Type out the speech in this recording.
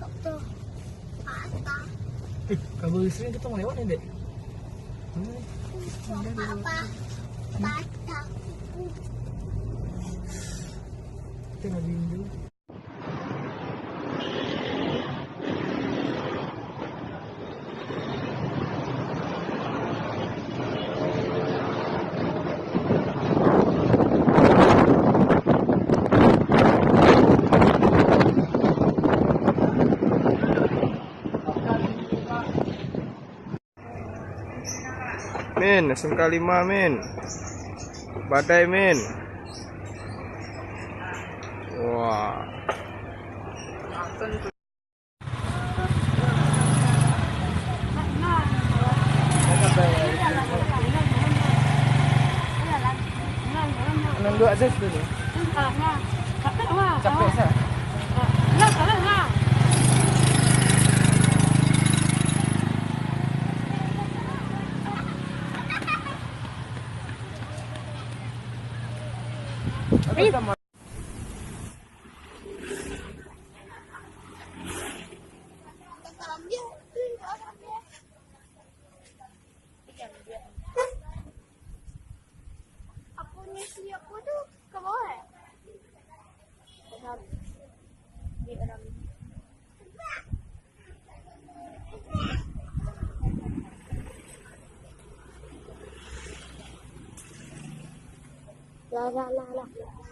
Tuh. Patah. Kabel listrik kita mau lewat nih, Dek. Apa? Patah. Kita ngajuin dulu. Min, SMK 5 Min. Badai Min. Wah. Nunggu aja dulu. Capek saya. Aku tuh ke bawah ya? Di dalam. Lah.